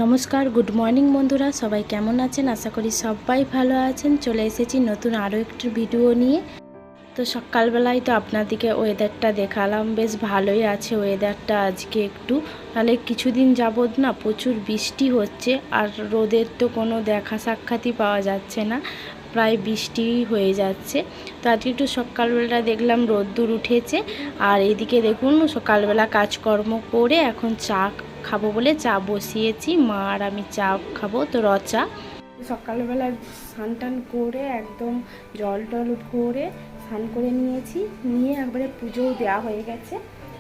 নমস্কার, good morning বন্ধুরা, সবাই কেমন আছেন? আশা করি সবাই ভালো আছেন। চলে এসেছি নতুন আরও একটি ভিডিও নিয়ে। তো সকালবেলায় তো আপনাদেরকে ওয়েদারটা দেখালাম, বেশ ভালোই আছে ওয়েদারটা আজকে একটু। তাহলে কিছুদিন যাবত না প্রচুর বৃষ্টি হচ্ছে, আর রোদের তো কোনো দেখা সাক্ষাৎই পাওয়া যাচ্ছে না, প্রায় বৃষ্টি হয়ে যাচ্ছে। তো আজকে একটু সকালবেলা দেখলাম রোদ্দুর উঠেছে। আর এইদিকে দেখুন সকালবেলা কাজকর্ম করে এখন চা খাবো বলে চা বসিয়েছি, মা আর আমি চা খাবো, তো চা। সকালবেলা স্নান টান করে একদম জল টল ভরে স্নান করে নিয়েছি, নিয়ে একবারে পুজোও দেওয়া হয়ে গেছে।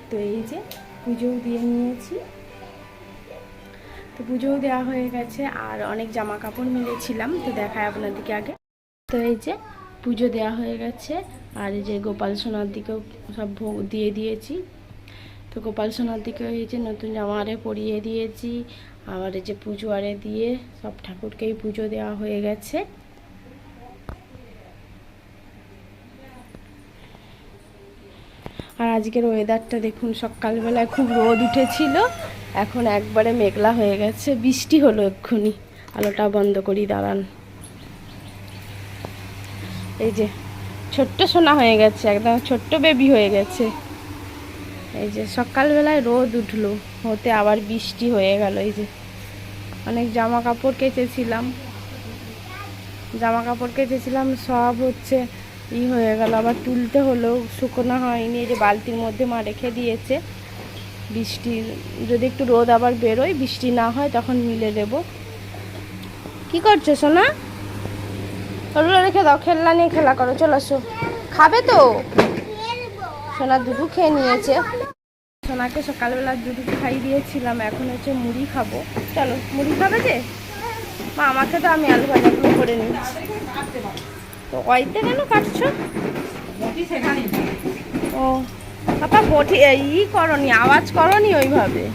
তো এই যে পুজোও দিয়ে নিয়েছি, তো পুজোও দেওয়া হয়ে গেছে। আর অনেক জামা কাপড় মিলেছিলাম, তো দেখায় আপনাদেরকে আগে। তো এই যে পুজো দেওয়া হয়ে গেছে, আর এই যে গোপাল সোনার দিকেও সব ভোগ দিয়ে দিয়েছি। তো গোপাল সোনার দিকে এই যে নতুন জামা আরে পরিয়ে দিয়েছি, আবার এই যে পুজো আরে দিয়ে সব ঠাকুরকেই পুজো দেওয়া হয়ে গেছে। আর আজকের ওয়েদারটা দেখুন, সকালবেলায় খুব রোদ উঠেছিল, এখন একবারে মেঘলা হয়ে গেছে, বৃষ্টি হলো এক্ষুনি। আলোটা বন্ধ করি, দাঁড়ান। এই যে ছোট্ট সোনা হয়ে গেছে, একদম ছোট্ট বেবি হয়ে গেছে। এই যে সকালবেলায় রোদ উঠলো, হতে আবার বৃষ্টি হয়ে গেল। এই যে অনেক জামা কাপড় কেচেছিলাম সব হচ্ছে হয়ে গেল, আবার তুলতে হলো, শুকনো হয়নি। এই যে বালতির মধ্যে মা রেখে দিয়েছে, বৃষ্টি যদি একটু রোদ আবার বেরোয়, বৃষ্টি না হয় তখন মিলে দেবো। কি করছো সোনা? ওগুলো রেখে দাও, খেলনা নিয়ে খেলা করো। চলে আসো, খাবে তো? সোনা দুধু খেয়ে নিয়েছে। সোনাকে সকালবেলা দুধ খাই দিয়েছিলাম, এখন হচ্ছে মুড়ি খাবো। চলো, মুড়ি খাবে যে? মা আমাকে তো, আমি আলু ভাজাগুলো করে নিচ্ছি। তো ওইতে কেন কাটছো? ও পাপা, বটি করনি, আওয়াজ করনি ওইভাবে।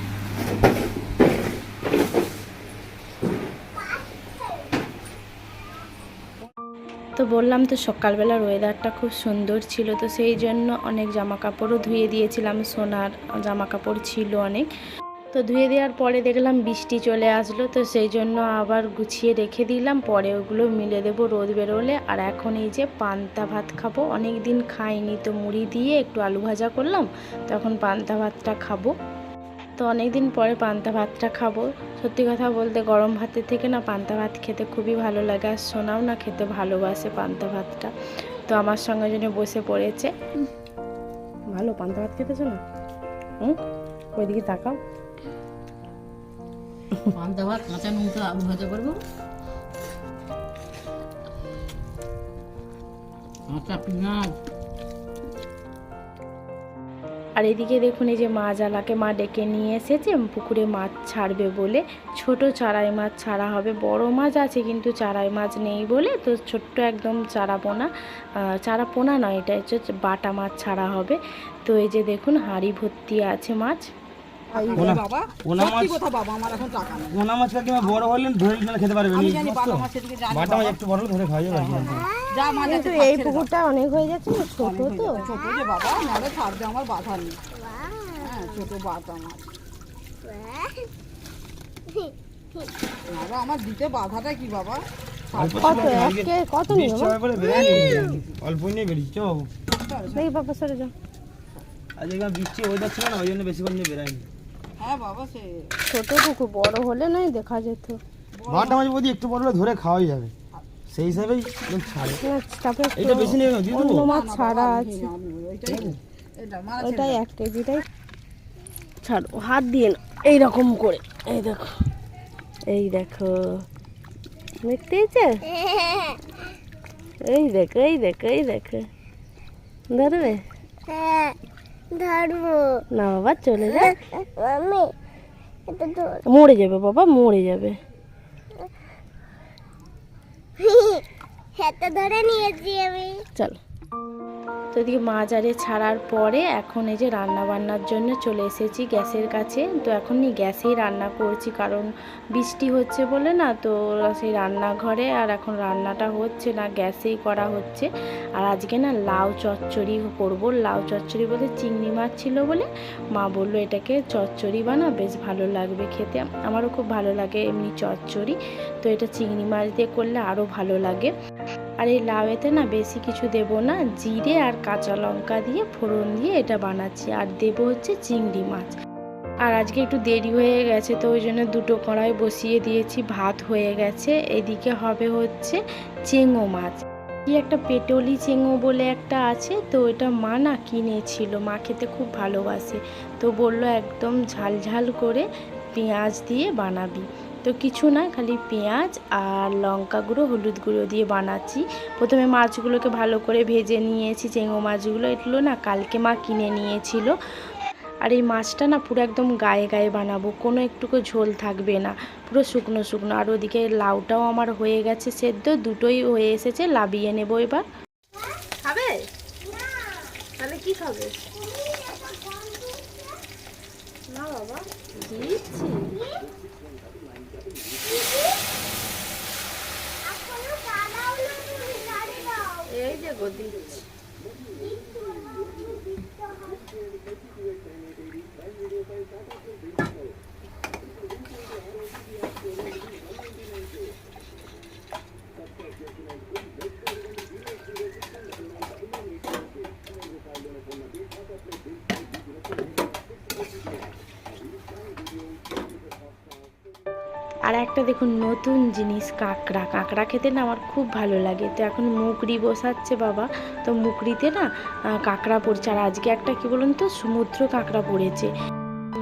তো বললাম তো সকালবেলার ওয়েদারটা খুব সুন্দর ছিল, তো সেই জন্য অনেক জামা কাপড়ও ধুয়ে দিয়েছিলাম, সোনার জামা কাপড় ছিল অনেক। তো ধুয়ে দেওয়ার পরে দেখলাম বৃষ্টি চলে আসলো, তো সেই জন্য আবার গুছিয়ে রেখে দিলাম, পরে ওগুলো মিলে দেবো রোদ বেরোলে। আর এখন এই যে পান্তা ভাত খাবো, অনেক দিন খাইনি, তো মুড়ি দিয়ে একটু আলু ভাজা করলাম, তখন পান্তা ভাতটা খাবো। তো অনেক দিন পরে পান্তা ভাতটা খাবো। সত্যি কথা বলতে গরম ভাতের থেকে না পান্তা ভাত খেতে খুবই ভালো লাগে, আর সোনাও না খেতে ভালোবাসে পান্তা ভাতটা, তো আমার সঙ্গে জন্য বসে পড়েছে। ভালো পান্তা ভাত খেতেছো না? ওইদিকে তাকাও। পান্তা ভাত কাঁচা নুনটা আলু ভাজা করবো, কাঁচা পেঁয়াজ। আর এদিকে দেখুন, এই যে জালাকে মা ডেকে নিয়ে এসেছে পুকুরে মাছ ছাড়বে বলে। ছোট চারাই মাছ ছাড়া হবে, বড় মাছ আছে কিন্তু চারাই মাছ নেই বলে, তো ছোট্ট একদম চারা পোনা নয়, এটা হচ্ছে বাটা মাছ ছাড়া হবে। তো এই যে দেখুন হাঁড়ি ভর্তি আছে মাছ। বড় হলে ধরে খেতে পারবে, কিন্তু এই পুকুরটা অনেক হয়ে যাচ্ছে, ছোট তো। ছোট যে বাবা, নাহলে ছাড়বে আমার বাধা নেই। হ্যাঁ, ছোট বাটা মাছ। বাবা আমার দিতে বাধাটা কি বাবা? কত অল্প নিয়ে বেরিয়েছে বাবু। এই বাবা সরে যাও। আজ বৃষ্টি ওয়েদার ছিল না, ওই জন্য বেশিক্ষণ নিয়ে বেরায়নি। হ্যাঁ বাবা, সে ছোট পুকুর, বড় হলে নয় দেখা যেত। বাটা মাছ যদি একটু বড় হলে ধরে খাওয়াই যাবে, সেই হিসাবেই ছাড়ে। তারপরে এটা বেশি নিয়ে দিয়ে দেবো। অন্য মাছ ছাড়া আছে, এটা ওইটাই 1 কেজিটাই ছাড়ো, হাত দিয়ে না এইরকম করে। এই দেখো, এই দেখো, দেখতে ইচ্ছে, এই দেখো, এই দেখো, এই দেখো। ধরবে না বাবা, চলে যা, মরে যাবে বাবা, মরে যাবে। ধরে নিয়েছি আমি। চলো, তো এদিকে মাছ আরে ছাড়ার পরে এখন এই যে রান্না বান্নার জন্য চলে এসেছি গ্যাসের কাছে। তো এখন গ্যাসেই রান্না করছি, কারণ বৃষ্টি হচ্ছে বলে না, তো সেই রান্নাঘরে আর এখন রান্নাটা হচ্ছে না, গ্যাসেই করা হচ্ছে। আর আজকে না লাউ চচ্চড়ি করব। লাউ চচ্চড়ি বলে চিংড়ি মাছ ছিল বলে মা বললো এটাকে চচ্চড়ি বানা, বেশ ভালো লাগবে খেতে। আমারও খুব ভালো লাগে এমনি চচ্চড়ি, তো এটা চিংড়ি মাছ দিয়ে করলে আরও ভালো লাগে। আর এই লাউয়েতে না বেশি কিছু দেব না, জিরে আর কাঁচা লঙ্কা দিয়ে ফোড়ন দিয়ে এটা বানাচ্ছি। আর দেবো হচ্ছে চিংড়ি মাছ। আর আজকে একটু দেরি হয়ে গেছে, তো ওই জন্য 2টো কড়াই বসিয়ে দিয়েছি, ভাত হয়ে গেছে। এদিকে হবে হচ্ছে চেঙো মাছ, কি একটা পেটলি চেঙো বলে একটা আছে, তো এটা মা না কিনেছিল, মা খেতে খুব ভালোবাসে, তো বলল একদম ঝাল ঝাল করে পেঁয়াজ দিয়ে বানাবি। তো কিছু না, খালি পেঁয়াজ আর লঙ্কা গুঁড়ো হলুদ গুঁড়ো দিয়ে বানাচ্ছি। প্রথমে মাছগুলোকে ভালো করে ভেজে নিয়েছি, চেঙো মাছগুলো, এগুলো না কালকে মা কিনে নিয়েছিল। আর এই মাছটা না পুরো একদম গায়ে গায়ে বানাবো, কোনো একটুকু ঝোল থাকবে না, পুরো শুকনো শুকনো। আর ওদিকে লাউটাও আমার হয়ে গেছে সেদ্ধ, দুটোই হয়ে এসেছে, লাবিয়ে নেবো এবার। খাবে? তাহলে কি খাবে? না বাবা, দিচ্ছি। এই যে গো দিচ্ছি। আর একটা দেখুন নতুন জিনিস, কাঁকড়া। কাঁকড়া খেতে না আমার খুব ভালো লাগে। তো এখন মুগরি বসাচ্ছে বাবা, তো মুগরিতে না কাঁকড়া পড়ছে। আর আজকে একটা কি বলুন তো, সমুদ্র কাঁকড়া পড়েছে।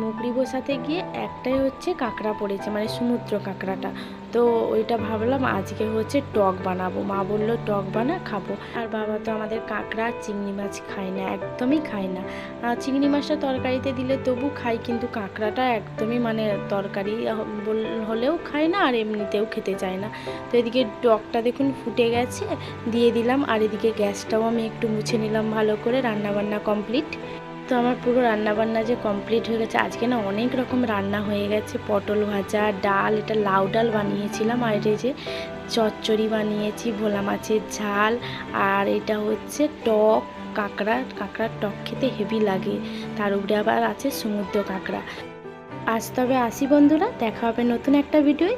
মুগরি বসাতে গিয়ে একটাই হচ্ছে কাঁকড়া পড়েছে, মানে সমুদ্র কাঁকড়াটা। তো ওইটা ভাবলাম আজকে হচ্ছে টক বানাবো, মা বললো টক বানা, খাবো। আর বাবা তো আমাদের কাঁকড়া আর চিংড়ি মাছ খায় না, একদমই খায় না। চিংড়ি মাছটা তরকারিতে দিলে তবু খাই, কিন্তু কাঁকড়াটা একদমই মানে তরকারি হলেও খায় না, আর এমনিতেও খেতে চায় না। তো এদিকে টকটা দেখুন ফুটে গেছে, দিয়ে দিলাম। আর এদিকে গ্যাসটাও আমি একটু মুছে নিলাম ভালো করে। রান্নাবান্না কমপ্লিট। তো আমার পুরো রান্নাবান্না যে কমপ্লিট হয়ে গেছে। আজকে না অনেক রকম রান্না হয়ে গেছে, পটল ভাজা, ডাল, এটা লাউ ডাল বানিয়েছিলাম, আর এটা যে চচ্চড়ি বানিয়েছি, ভোলা মাছের ঝাল, আর এটা হচ্ছে টক কাঁকড়ার টক খেতে হেভি লাগে, তার উপরে আবার আছে সমুদ্র কাঁকড়া। আজ তবে আসি বন্ধুরা, দেখা হবে নতুন একটা ভিডিওয়।